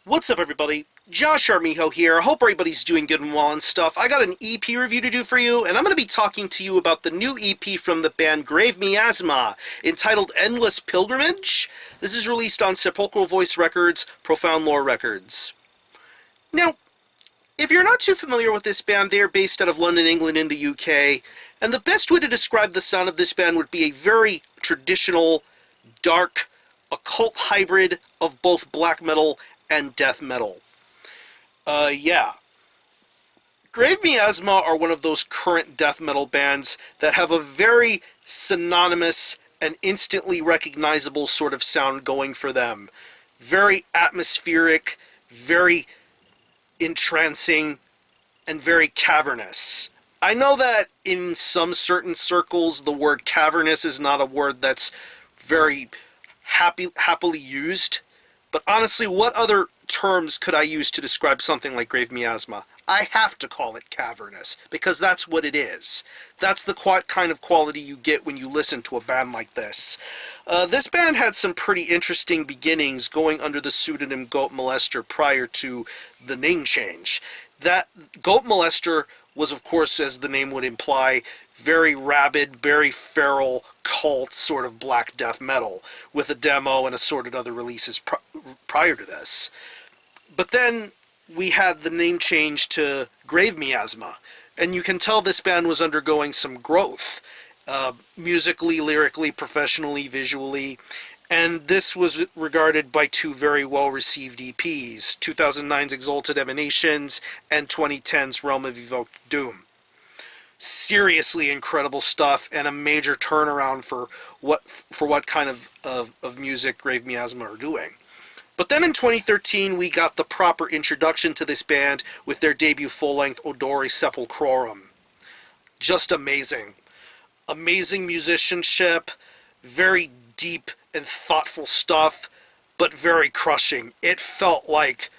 What's up, everybody? Josh Armijo here. I hope everybody's doing good and well and stuff. I got an EP review to do for you, and I'm going to be talking to you about the new EP from the band Miasma, entitled Endless Pilgrimage. This is released on Sepulchral Voice Records, Profound Lore Records. Now, if you're not too familiar with this band, they are based out of London, England in the UK, and the best way to describe the sound of this band would be a very traditional, dark, occult hybrid of both black metal and death metal. Yeah. Miasma are one of those current death metal bands that have a very synonymous and instantly recognizable sort of sound going for them. Very atmospheric, very entrancing, and very cavernous. I know that in some certain circles the word cavernous is not a word that's very happily used, but honestly, what other terms could I use to describe something like Miasma? I have to call it cavernous, because that's what it is. That's the kind of quality you get when you listen to a band like this. This band had some pretty interesting beginnings going under the pseudonym Goat Molester prior to the name change. That Goat Molester was, of course, as the name would imply, very rabid, very feral, cult sort of black death metal, with a demo and assorted other releases prior to this. But then we had the name change to Miasma, and you can tell this band was undergoing some growth, musically, lyrically, professionally, visually, and this was regarded by two very well-received EPs, 2009's Exalted Emanations and 2010's Realm of Evoked Doom. Seriously incredible stuff, and a major turnaround for what kind of music Miasma are doing. But then in 2013, we got the proper introduction to this band with their debut full-length Odore Sepulchrorum. Just amazing. Amazing musicianship, very deep and thoughtful stuff, but very crushing. It felt like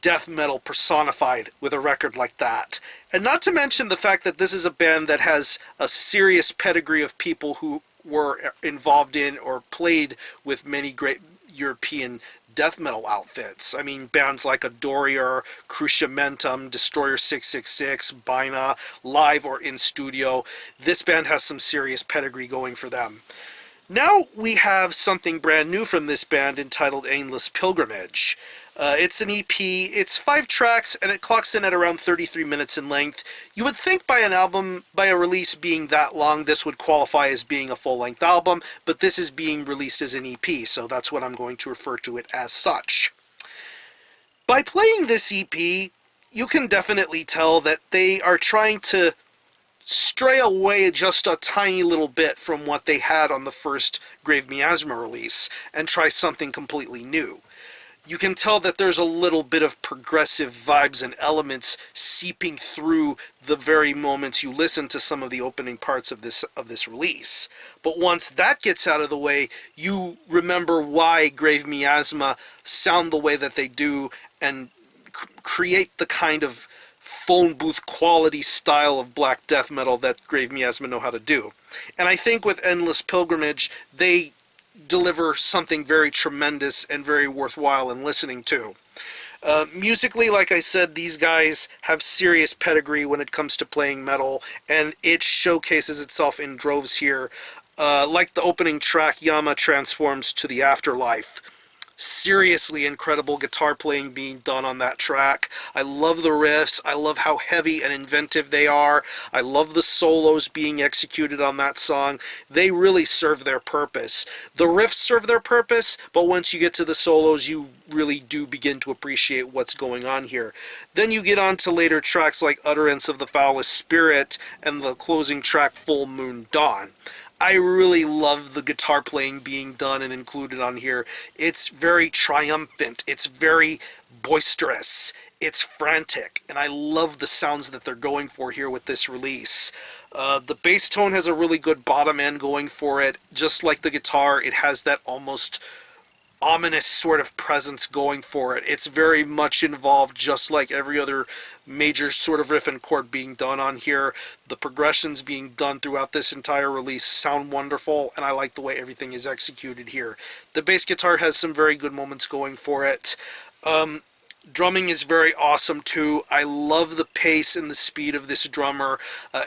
death metal personified with a record like that. And not to mention the fact that this is a band that has a serious pedigree of people who were involved in or played with many great European death metal outfits. I mean, bands like Adorier, Cruciamentum, Destroyer 666, Bina, live or in studio. This band has some serious pedigree going for them. Now we have something brand new from this band entitled Endless Pilgrimage. It's an EP, it's 5 tracks, and it clocks in at around 33 minutes in length. You would think by a release being that long, this would qualify as being a full-length album, but this is being released as an EP, so that's what I'm going to refer to it as such. By playing this EP, you can definitely tell that they are trying to stray away just a tiny little bit from what they had on the first Miasma release and try something completely new. You can tell that there's a little bit of progressive vibes and elements seeping through the very moments you listen to some of the opening parts of this release. But once that gets out of the way, you remember why Miasma sound the way that they do and create the kind of phone booth quality style of black death metal that Miasma know how to do. And I think with Endless Pilgrimage, they deliver something very tremendous and very worthwhile in listening to. Musically, like I said, these guys have serious pedigree when it comes to playing metal, and it showcases itself in droves here. Like the opening track, Yama transforms to the afterlife. Seriously incredible guitar playing being done on that track. I love the riffs. I love how heavy and inventive they are. I love the solos being executed on that song. They really serve their purpose. The riffs serve their purpose, but once you get to the solos, you really do begin to appreciate what's going on here. Then you get on to later tracks like Utterance of the Foulest Spirit and the closing track Full Moon Dawn. I really love the guitar playing being done and included on here. It's very triumphant. It's very boisterous. It's frantic. And I love the sounds that they're going for here with this release. The bass tone has a really good bottom end going for it. Just like the guitar, it has that almost ominous sort of presence going for it. It's very much involved, just like every other major sort of riff and chord being done on here. The progressions being done throughout this entire release sound wonderful, and I like the way everything is executed here. The bass guitar has some very good moments going for it. Drumming is very awesome too. I love the pace and the speed of this drummer.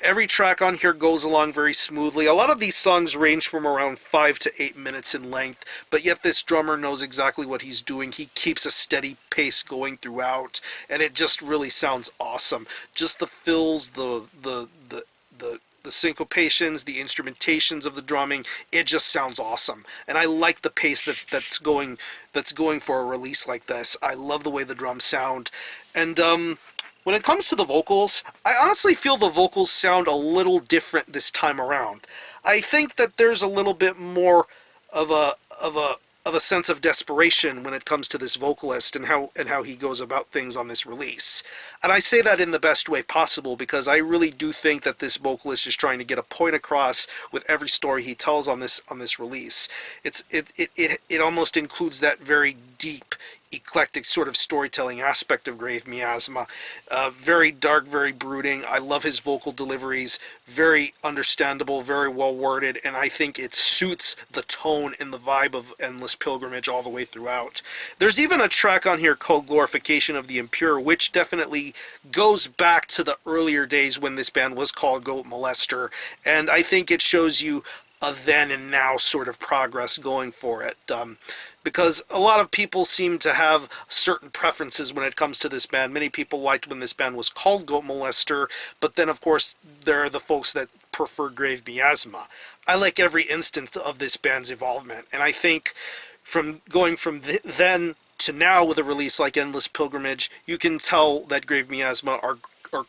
Every track on here goes along very smoothly. A lot of these songs range from around 5 to 8 minutes in length, but yet this drummer knows exactly what he's doing. He keeps a steady pace going throughout, and it just really sounds awesome. Just the fills, the syncopations, the instrumentations of the drumming, it just sounds awesome. And I like the pace that's going for a release like this. I love the way the drums sound. And when it comes to the vocals, I honestly feel the vocals sound a little different this time around. I think that there's a little bit more of a sense of desperation when it comes to this vocalist and how he goes about things on this release. And I say that in the best way possible, because I really do think that this vocalist is trying to get a point across with every story he tells on this release. It almost includes that very deep, eclectic sort of storytelling aspect of Grave Miasma. Very dark, very brooding. I love his vocal deliveries. Very understandable, very well worded, and I think it suits the tone and the vibe of Endless Pilgrimage all the way throughout. There's even a track on here called Glorification of the Impure, which definitely goes back to the earlier days when this band was called Goat Molester, and I think it shows you a then and now sort of progress going for it. Because a lot of people seem to have certain preferences when it comes to this band. Many people liked when this band was called Goat Molester, but then of course there are the folks that prefer Grave Miasma. I like every instance of this band's involvement, and I think from going from then to now with a release like Endless Pilgrimage, you can tell that Grave Miasma are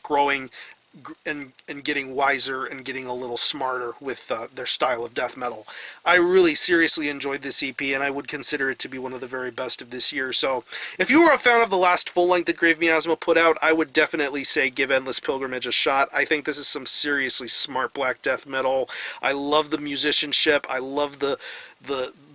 growing and getting wiser and getting a little smarter with their style of death metal. I really seriously enjoyed this EP, and I would consider it to be one of the very best of this year. So if you were a fan of the last full length that Grave Miasma put out, I would definitely say give Endless Pilgrimage a shot. I think this is some seriously smart black death metal. I love the musicianship. I love the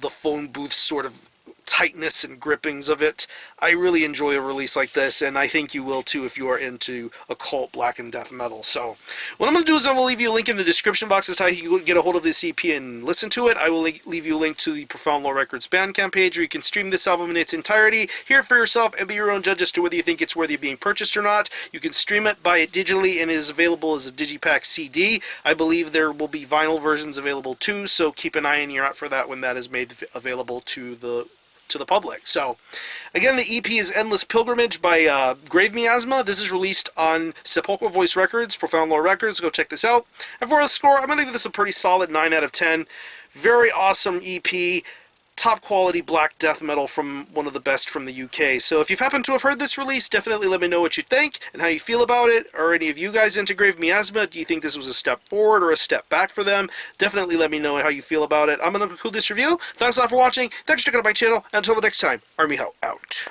phone booth sort of tightness and grippings of it. I really enjoy a release like this, and I think you will too if you are into occult black and death metal. So what I'm going to do is I'm going to leave you a link in the description box as to how you can get a hold of this EP and listen to it. I will leave you a link to the Profound Lore Records Bandcamp page, where you can stream this album in its entirety, hear it for yourself, and be your own judge as to whether you think it's worthy of being purchased or not. You can stream it, buy it digitally, and it is available as a digipack CD. I believe there will be vinyl versions available too, so keep an eye and ear out for that when that is made available to the public. So again, the EP is Endless Pilgrimage by Grave Miasma. This is released on Sepulchral Voice Records, Profound Lore Records. Go check this out. And for a score, I'm going to give this a pretty solid 9 out of 10. Very awesome EP. Top quality black death metal from one of the best from the UK. So if you've happened to have heard this release, definitely let me know what you think and how you feel about it. Are any of you guys into Grave Miasma? Do you think this was a step forward or a step back for them? Definitely let me know how you feel about it. I'm going to conclude this review. Thanks a lot for watching. Thanks for checking out my channel. And until the next time, Army Ho out.